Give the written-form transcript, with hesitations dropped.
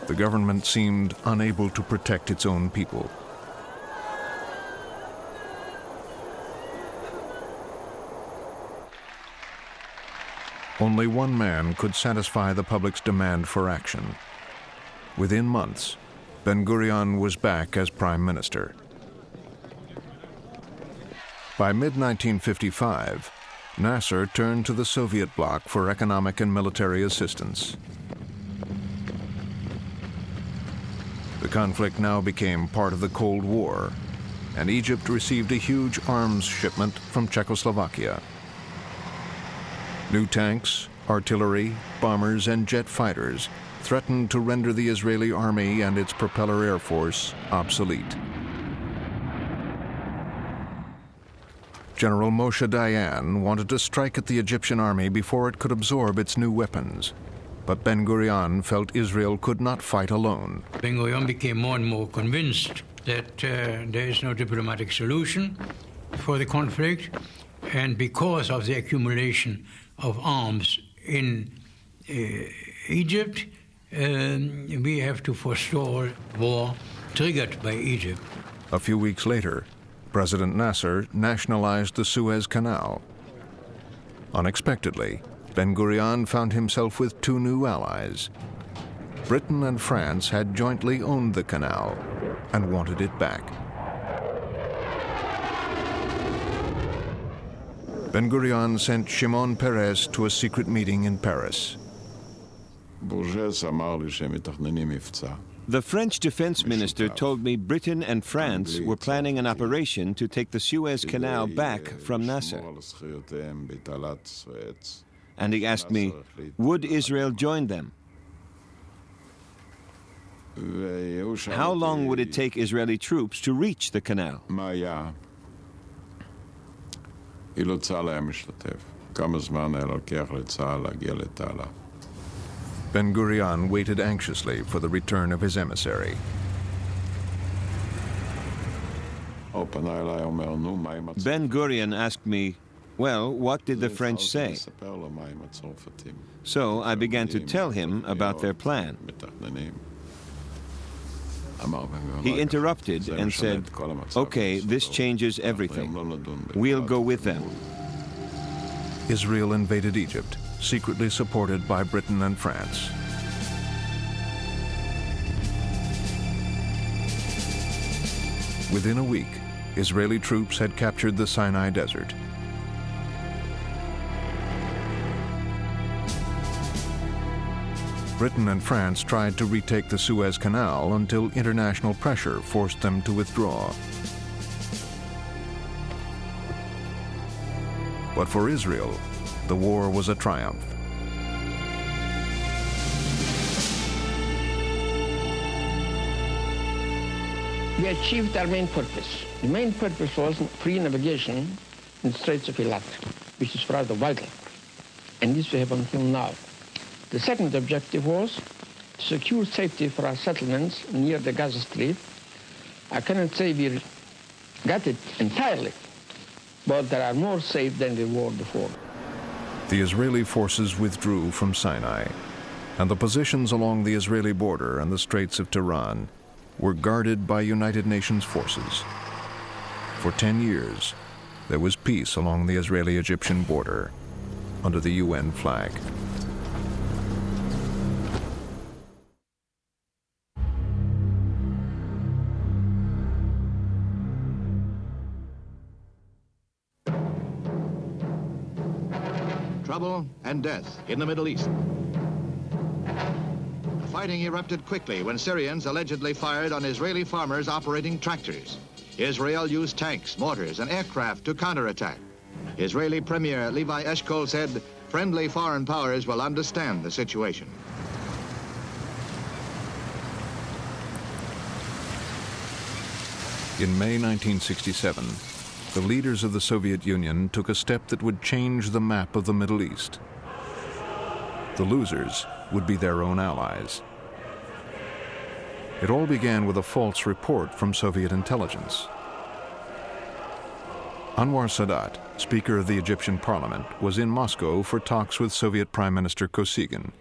The government seemed unable to protect its own people. Only one man could satisfy the public's demand for action. Within months, Ben-Gurion was back as prime minister. By mid-1955, Nasser turned to the Soviet bloc for economic and military assistance. The conflict now became part of the Cold War, and Egypt received a huge arms shipment from Czechoslovakia. New tanks, artillery, bombers, and jet fighters threatened to render the Israeli army and its propeller air force obsolete. General Moshe Dayan wanted to strike at the Egyptian army before it could absorb its new weapons. But Ben-Gurion felt Israel could not fight alone. Ben-Gurion became more and more convinced that there is no diplomatic solution for the conflict, and because of the accumulation of arms in Egypt, we have to forestall war triggered by Egypt. A few weeks later, President Nasser nationalized the Suez Canal. Unexpectedly, Ben-Gurion found himself with two new allies. Britain and France had jointly owned the canal and wanted it back. Ben-Gurion sent Shimon Peres to a secret meeting in Paris. The French defense minister told me Britain and France were planning an operation to take the Suez Canal back from Nasser. And he asked me, would Israel join them? How long would it take Israeli troops to reach the canal? Ben-Gurion waited anxiously for the return of his emissary. Ben-Gurion asked me, well, what did the French say? So I began to tell him about their plan. He interrupted and said, okay, this changes everything. We'll go with them. Israel invaded Egypt, secretly supported by Britain and France. Within a week, Israeli troops had captured the Sinai Desert. Britain and France tried to retake the Suez Canal until international pressure forced them to withdraw. But for Israel, the war was a triumph. We achieved our main purpose. The main purpose was free navigation in the Straits of Eilat, which is rather vital. And this we have until now. The second objective was to secure safety for our settlements near the Gaza Strip. I cannot say we got it entirely, but they are more safe than they were before. The Israeli forces withdrew from Sinai, and the positions along the Israeli border and the Straits of Tiran were guarded by United Nations forces. For 10 years, there was peace along the Israeli-Egyptian border under the UN flag. Trouble and death in the Middle East. The fighting erupted quickly when Syrians allegedly fired on Israeli farmers operating tractors. Israel used tanks, mortars, and aircraft to counterattack. Israeli Premier Levi Eshkol said, friendly foreign powers will understand the situation. In May 1967, the leaders of the Soviet Union took a step that would change the map of the Middle East. The losers would be their own allies. It all began with a false report from Soviet intelligence. Anwar Sadat, Speaker of the Egyptian Parliament, was in Moscow for talks with Soviet Prime Minister Kosygin.